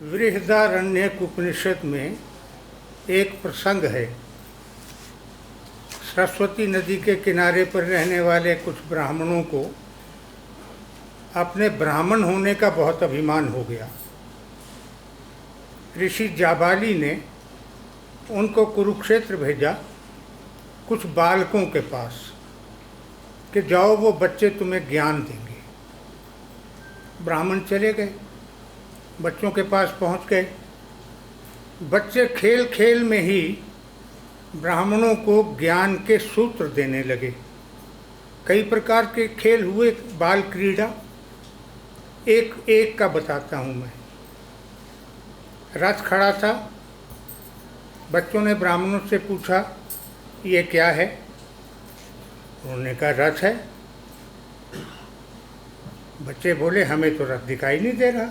बृहदारण्यक उपनिषद में एक प्रसंग है। सरस्वती नदी के किनारे पर रहने वाले कुछ ब्राह्मणों को अपने ब्राह्मण होने का बहुत अभिमान हो गया। ऋषि जाबाली ने उनको कुरुक्षेत्र भेजा कुछ बालकों के पास कि जाओ, वो बच्चे तुम्हें ज्ञान देंगे। ब्राह्मण चले गए, बच्चों के पास पहुंच गए। बच्चे खेल खेल में ही ब्राह्मणों को ज्ञान के सूत्र देने लगे। कई प्रकार के खेल हुए, बाल क्रीड़ा। एक एक का बताता हूँ मैं। रथ खड़ा था, बच्चों ने ब्राह्मणों से पूछा ये क्या है? उन्होंने कहा रथ है। बच्चे बोले हमें तो रथ दिखाई नहीं दे रहा,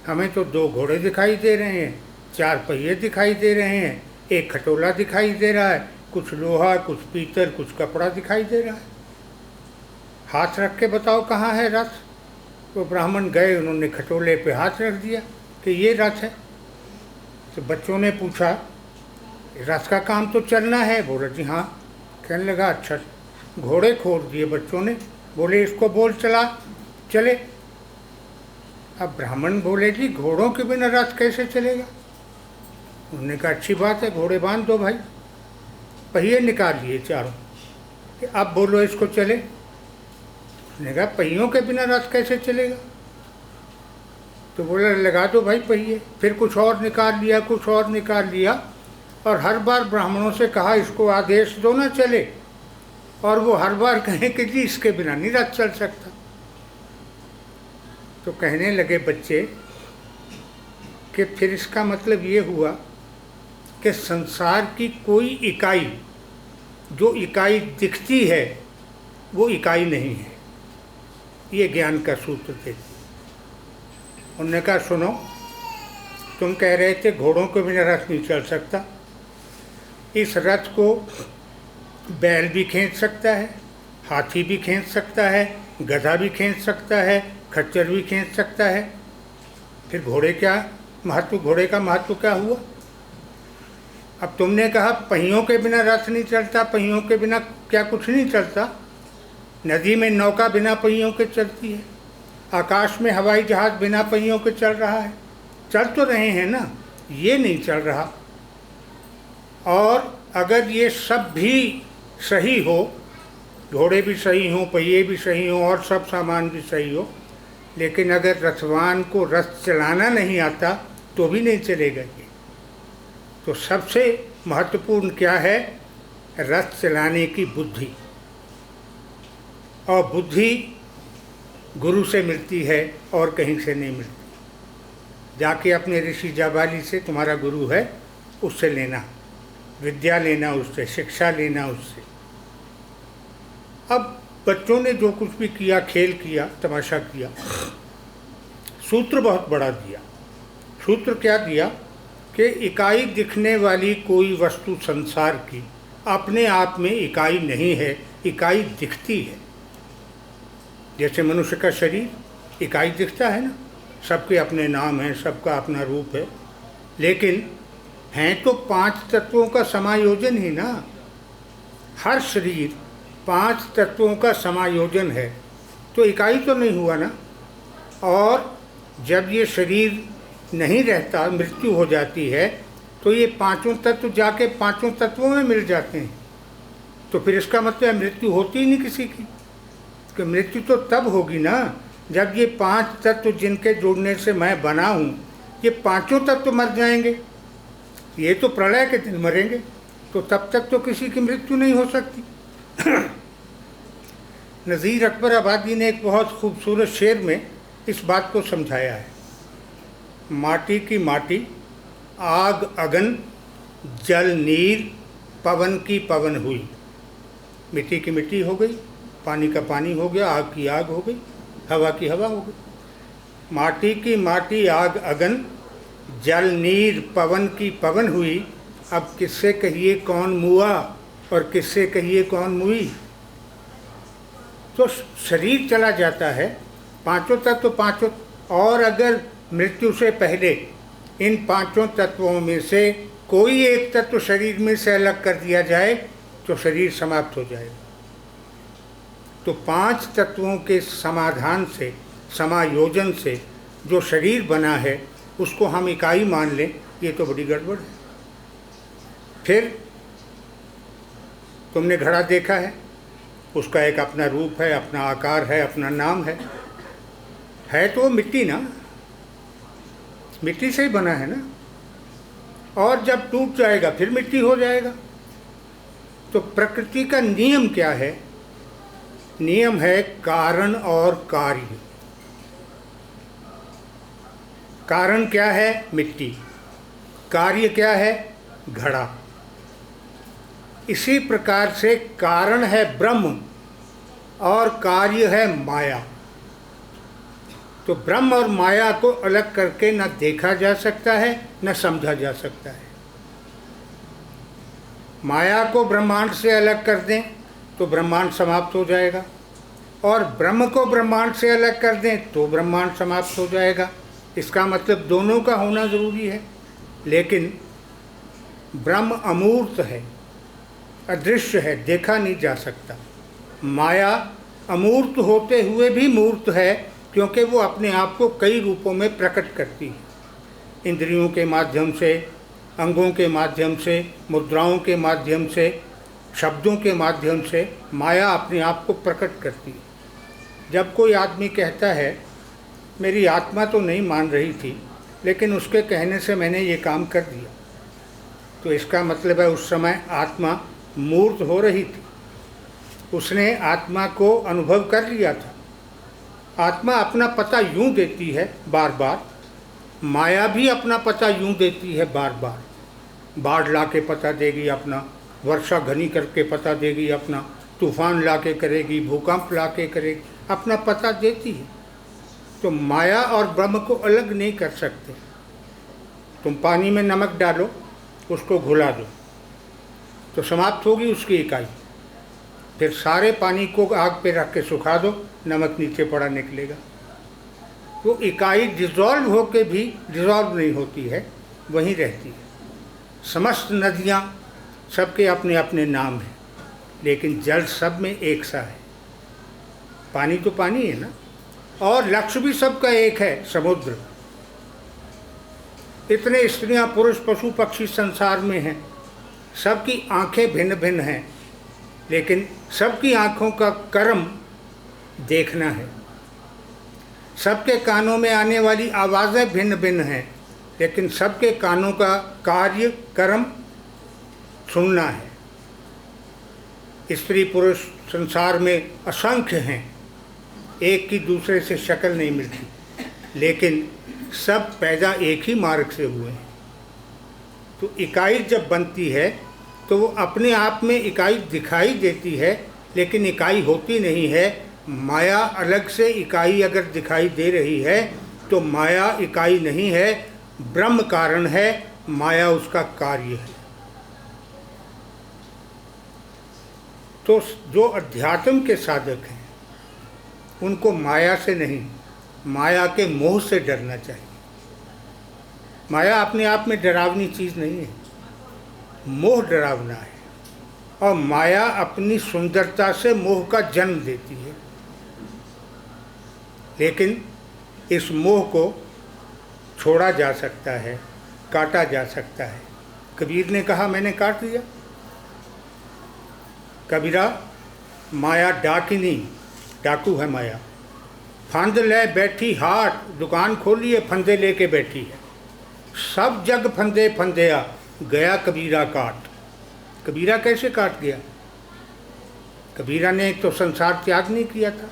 हमें तो 2 घोड़े दिखाई दे रहे हैं, 4 पहिए दिखाई दे रहे हैं, एक खटोला दिखाई दे रहा है, कुछ लोहा, कुछ पीतल, कुछ कपड़ा दिखाई दे रहा है। हाथ रख के बताओ कहाँ है रथ? तो ब्राह्मण गए, उन्होंने खटोले पे हाथ रख दिया कि ये रथ है। तो बच्चों ने पूछा रथ का काम तो चलना है। बोला जी हाँ। कहने लगा अच्छा। घोड़े खोल दिए बच्चों ने, बोले इसको बोल चला चले। अब ब्राह्मण बोले जी घोड़ों के बिना रथ कैसे चलेगा? उन्होंने कहा अच्छी बात है, घोड़े बांध दो भाई। पहिए निकाल लिए चारों कि अब बोलो इसको चले। उसने कहा पहियों के बिना रथ कैसे चलेगा? तो बोले लगा दो भाई पहिए। फिर कुछ और निकाल लिया, कुछ और निकाल लिया, और हर बार ब्राह्मणों से कहा इसको आदेश दो ना चले, और वो हर बार कहें कि जी इसके बिना नहीं रथ चल सकता। तो कहने लगे बच्चे कि फिर इसका मतलब ये हुआ कि संसार की कोई इकाई, जो इकाई दिखती है वो इकाई नहीं है। ये ज्ञान का सूत्र थे। उन्होंने कहा सुनो, तुम कह रहे थे घोड़ों के बिना रथ नहीं चल सकता। इस रथ को बैल भी खींच सकता है, हाथी भी खींच सकता है, गधा भी खींच सकता है, खच्चर भी खींच सकता है। फिर घोड़े क्या महत्व, घोड़े का महत्व क्या हुआ? अब तुमने कहा पहियों के बिना रथ नहीं चलता, पहियों के बिना क्या कुछ नहीं चलता? नदी में नौका बिना पहियों के चलती है, आकाश में हवाई जहाज बिना पहियों के चल रहा है। चल तो रहे हैं ना, ये नहीं चल रहा। और अगर ये सब भी सही हो, घोड़े भी सही हों, पहिए भी सही हों, और सब सामान भी सही हो, लेकिन अगर रथवान को रथ चलाना नहीं आता तो भी नहीं चलेगा ये। तो सबसे महत्वपूर्ण क्या है? रथ चलाने की बुद्धि। और बुद्धि गुरु से मिलती है और कहीं से नहीं मिलती। जाके अपने ऋषि जाबाली से, तुम्हारा गुरु है, उससे लेना, विद्या लेना उससे, शिक्षा लेना उससे। अब बच्चों ने जो कुछ भी किया, खेल किया, तमाशा किया, सूत्र बहुत बड़ा दिया। सूत्र क्या दिया कि इकाई दिखने वाली कोई वस्तु संसार की अपने आप में इकाई नहीं है, इकाई दिखती है। जैसे मनुष्य का शरीर इकाई दिखता है ना, सबके अपने नाम हैं, सबका अपना रूप है, लेकिन हैं तो 5 तत्वों का समायोजन ही ना। हर शरीर 5 तत्वों का समायोजन है, तो इकाई तो नहीं हुआ ना। और जब ये शरीर नहीं रहता, मृत्यु हो जाती है, तो ये 5 तत्व जाके 5 तत्वों में मिल जाते हैं। तो फिर इसका मतलब मृत्यु होती ही नहीं किसी की। कि मृत्यु तो तब होगी ना जब ये 5 तत्व जिनके जुड़ने से मैं बना हूँ, ये 5 तत्व मर जाएंगे। ये तो प्रलय के दिन मरेंगे, तो तब तक तो किसी की मृत्यु नहीं हो सकती। नज़ीर अकबर आबादी ने एक बहुत खूबसूरत शेर में इस बात को समझाया है। माटी की माटी, आग अगन, जल नीर, पवन की पवन हुई। मिट्टी की मिट्टी हो गई, पानी का पानी हो गया, आग की आग हो गई, हवा की हवा हो गई। माटी की माटी, आग अगन, जल नीर, पवन की पवन हुई। अब किससे कहिए कौन मुआ और किससे कहिए कौन मुई? तो शरीर चला जाता है, 5 तत्व 5, और अगर मृत्यु से पहले इन पांचों तत्वों में से कोई एक तत्व शरीर में से अलग कर दिया जाए तो शरीर समाप्त हो जाएगा। तो पांच तत्वों के समाधान से, समायोजन से जो शरीर बना है उसको हम इकाई मान लें, ये तो बड़ी गड़बड़ है। फिर तुमने घड़ा देखा है, उसका एक अपना रूप है, अपना आकार है, अपना नाम है तो वो मिट्टी ना, मिट्टी से ही बना है ना, और जब टूट जाएगा फिर मिट्टी हो जाएगा। तो प्रकृति का नियम क्या है? नियम है कारण और कार्य। कारण क्या है? मिट्टी। कार्य क्या है? घड़ा। इसी प्रकार से कारण है ब्रह्म और कार्य है माया। तो ब्रह्म और माया को अलग करके न देखा जा सकता है न समझा जा सकता है। माया को ब्रह्मांड से अलग कर दें तो ब्रह्मांड समाप्त हो जाएगा, और ब्रह्म को ब्रह्मांड से अलग कर दें तो ब्रह्मांड समाप्त हो जाएगा। इसका मतलब दोनों का होना ज़रूरी है। लेकिन ब्रह्म अमूर्त है, अदृश्य है, देखा नहीं जा सकता। माया अमूर्त होते हुए भी मूर्त है, क्योंकि वो अपने आप को कई रूपों में प्रकट करती है। इंद्रियों के माध्यम से, अंगों के माध्यम से, मुद्राओं के माध्यम से, शब्दों के माध्यम से माया अपने आप को प्रकट करती है। जब कोई आदमी कहता है मेरी आत्मा तो नहीं मान रही थी, लेकिन उसके कहने से मैंने ये काम कर दिया, तो इसका मतलब है उस समय आत्मा मूर्त हो रही थी, उसने आत्मा को अनुभव कर लिया था। आत्मा अपना पता यूं देती है बार बार, माया भी अपना पता यूं देती है बार बार। बाढ़ ला के पता देगी अपना, वर्षा घनी करके पता देगी अपना, तूफान ला के करेगी, भूकंप ला के करेगी, अपना पता देती है। तो माया और ब्रह्म को अलग नहीं कर सकते। तुम पानी में नमक डालो, उसको घुला दो, तो समाप्त होगी उसकी इकाई। फिर सारे पानी को आग पे रख के सुखा दो, नमक नीचे पड़ा निकलेगा। तो इकाई डिज़ोल्व होके भी डिज़ोल्व नहीं होती है, वहीं रहती है। समस्त नदियाँ सबके अपने अपने नाम हैं, लेकिन जल सब में एक सा है। पानी तो पानी है ना, और लक्ष्य भी सबका एक है, समुद्र। इतने स्त्रियाँ पुरुष पशु पक्षी संसार में हैं, सबकी आंखें भिन्न भिन्न हैं, लेकिन सबकी आँखों का कर्म देखना है। सबके कानों में आने वाली आवाज़ें भिन्न भिन्न हैं, लेकिन सबके कानों का कार्य कर्म सुनना है। स्त्री पुरुष संसार में असंख्य हैं, एक की दूसरे से शक्ल नहीं मिलती, लेकिन सब पैदा एक ही मार्ग से हुए हैं। तो इकाई जब बनती है तो वो अपने आप में इकाई दिखाई देती है, लेकिन इकाई होती नहीं है। माया अलग से इकाई अगर दिखाई दे रही है तो माया इकाई नहीं है, ब्रह्म कारण है, माया उसका कार्य है। तो जो अध्यात्म के साधक हैं उनको माया से नहीं, माया के मोह से डरना चाहिए। माया अपने आप में डरावनी चीज़ नहीं है, मोह डरावना है। और माया अपनी सुंदरता से मोह का जन्म देती है, लेकिन इस मोह को छोड़ा जा सकता है, काटा जा सकता है। कबीर ने कहा मैंने काट दिया। कबीरा माया डाकिनी, डाकू है माया। फंद ले बैठी हाट, दुकान खोली है, फंदे लेके बैठी है। सब जग फंदे फंदया, गया कबीरा काट। कबीरा कैसे काट गया? कबीरा ने तो संसार त्याग नहीं किया था,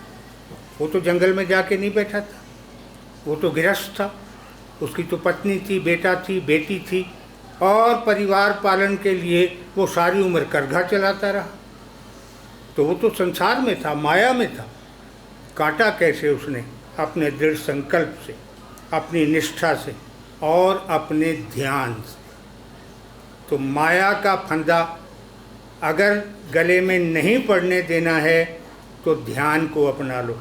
वो तो जंगल में जाके नहीं बैठा था, वो तो गृहस्थ था। उसकी तो पत्नी थी, बेटा थी, बेटी थी, और परिवार पालन के लिए वो सारी उम्र करघा चलाता रहा। तो वो तो संसार में था, माया में था। काटा कैसे उसने? अपने दृढ़ संकल्प से, अपनी निष्ठा से और अपने ध्यान से। तो माया का फंदा अगर गले में नहीं पड़ने देना है तो ध्यान को अपना लो,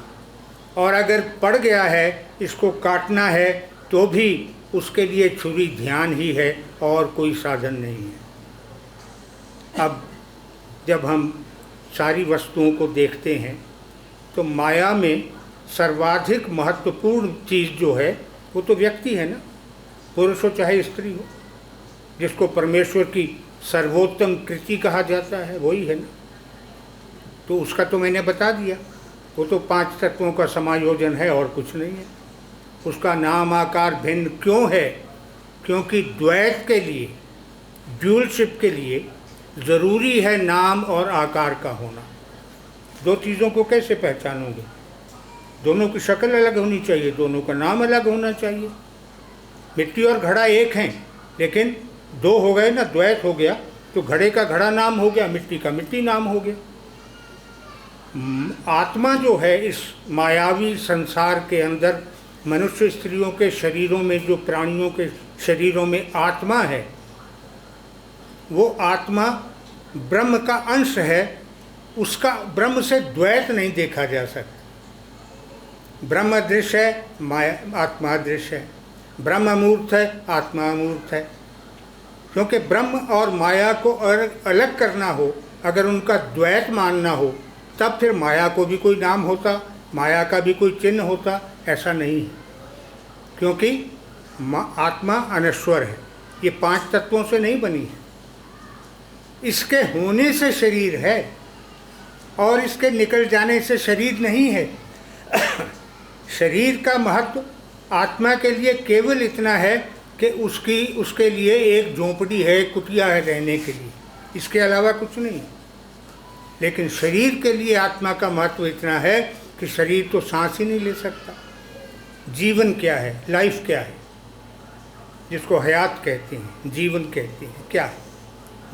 और अगर पड़ गया है, इसको काटना है, तो भी उसके लिए छुरी ध्यान ही है और कोई साधन नहीं है। अब जब हम सारी वस्तुओं को देखते हैं तो माया में सर्वाधिक महत्वपूर्ण चीज़ जो है वो तो व्यक्ति है ना, पुरुष हो चाहे स्त्री हो, जिसको परमेश्वर की सर्वोत्तम कृति कहा जाता है वही है ना। तो उसका तो मैंने बता दिया, वो तो 5 तत्वों का समायोजन है और कुछ नहीं है। उसका नाम आकार भिन्न क्यों है? क्योंकि द्वैत के लिए, ड्यूलशिप के लिए ज़रूरी है नाम और आकार का होना। दो चीज़ों को कैसे पहचानोगे? दोनों की शक्ल अलग होनी चाहिए, दोनों का नाम अलग होना चाहिए। मिट्टी और घड़ा एक हैं, लेकिन दो हो गए ना, द्वैत हो गया, तो घड़े का घड़ा नाम हो गया, मिट्टी का मिट्टी नाम हो गया। आत्मा जो है इस मायावी संसार के अंदर, मनुष्य स्त्रियों के शरीरों में, जो प्राणियों के शरीरों में आत्मा है, वो आत्मा ब्रह्म का अंश है। उसका ब्रह्म से द्वैत नहीं देखा जा सकता। ब्रह्म अदृश्य है, माया आत्मा अदृश्य है। ब्रह्म अमूर्त है, आत्मा अमूर्त है। क्योंकि ब्रह्म और माया को अलग करना हो, अगर उनका द्वैत मानना हो, तब फिर माया को भी कोई नाम होता, माया का भी कोई चिन्ह होता। ऐसा नहीं है, क्योंकि आत्मा अनश्वर है, ये 5 तत्वों से नहीं बनी है। इसके होने से शरीर है और इसके निकल जाने से शरीर नहीं है। शरीर का महत्व आत्मा के लिए केवल इतना है कि उसके लिए एक झोंपड़ी है, कुटिया है रहने के लिए, इसके अलावा कुछ नहीं। लेकिन शरीर के लिए आत्मा का महत्व इतना है कि शरीर तो सांस ही नहीं ले सकता। जीवन क्या है, लाइफ क्या है, जिसको हयात कहते हैं, जीवन कहते हैं, क्या है?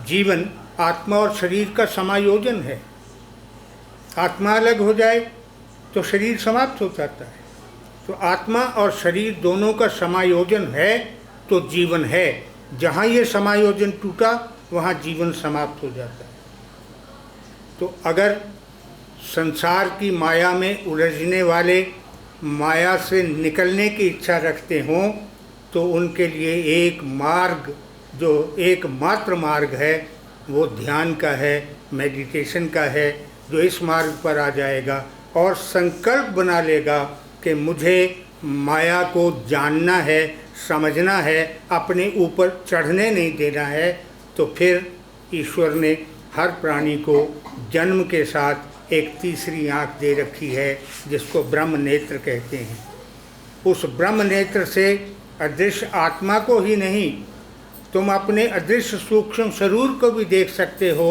जीवन आत्मा और शरीर का समायोजन है। आत्मा अलग हो जाए तो शरीर समाप्त हो जाता है। तो आत्मा और शरीर दोनों का समायोजन है तो जीवन है। जहाँ ये समायोजन टूटा वहाँ जीवन समाप्त हो जाता है। तो अगर संसार की माया में उलझने वाले माया से निकलने की इच्छा रखते हों तो उनके लिए एक मार्ग, जो एकमात्र मार्ग है, वो ध्यान का है, मेडिटेशन का है। जो इस मार्ग पर आ जाएगा और संकल्प बना लेगा कि मुझे माया को जानना है, समझना है, अपने ऊपर चढ़ने नहीं देना है, तो फिर ईश्वर ने हर प्राणी को जन्म के साथ एक तीसरी आँख दे रखी है, जिसको ब्रह्म नेत्र कहते हैं। उस ब्रह्म नेत्र से अदृश्य आत्मा को ही नहीं, तुम अपने अदृश्य सूक्ष्म स्वरूप को भी देख सकते हो,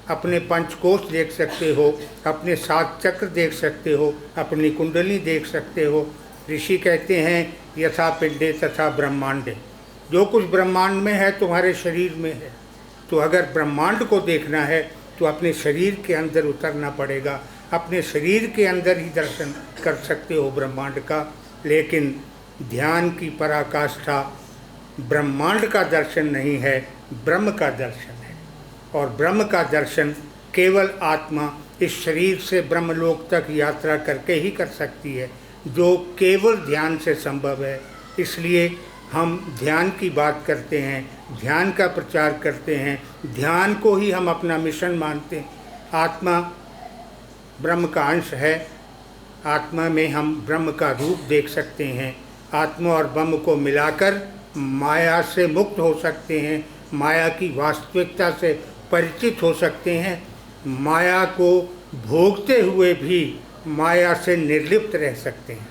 अपने पंचकोश देख सकते हो, अपने 7 चक्र देख सकते हो, अपनी कुंडली देख सकते हो। ऋषि कहते हैं यथा पिंडे तथा ब्रह्मांडे, जो कुछ ब्रह्मांड में है तुम्हारे शरीर में है। तो अगर ब्रह्मांड को देखना है तो अपने शरीर के अंदर उतरना पड़ेगा। अपने शरीर के अंदर ही दर्शन कर सकते हो ब्रह्मांड का। लेकिन ध्यान की पराकाष्ठा ब्रह्मांड का दर्शन नहीं है, ब्रह्म का दर्शन है। और ब्रह्म का दर्शन केवल आत्मा इस शरीर से ब्रह्मलोक तक यात्रा करके ही कर सकती है, जो केवल ध्यान से संभव है। इसलिए हम ध्यान की बात करते हैं, ध्यान का प्रचार करते हैं, ध्यान को ही हम अपना मिशन मानते हैं। आत्मा ब्रह्म का अंश है, आत्मा में हम ब्रह्म का रूप देख सकते हैं। आत्मा और ब्रह्म को मिलाकर माया से मुक्त हो सकते हैं, माया की वास्तविकता से परिचित हो सकते हैं, माया को भोगते हुए भी माया से निर्लिप्त रह सकते हैं।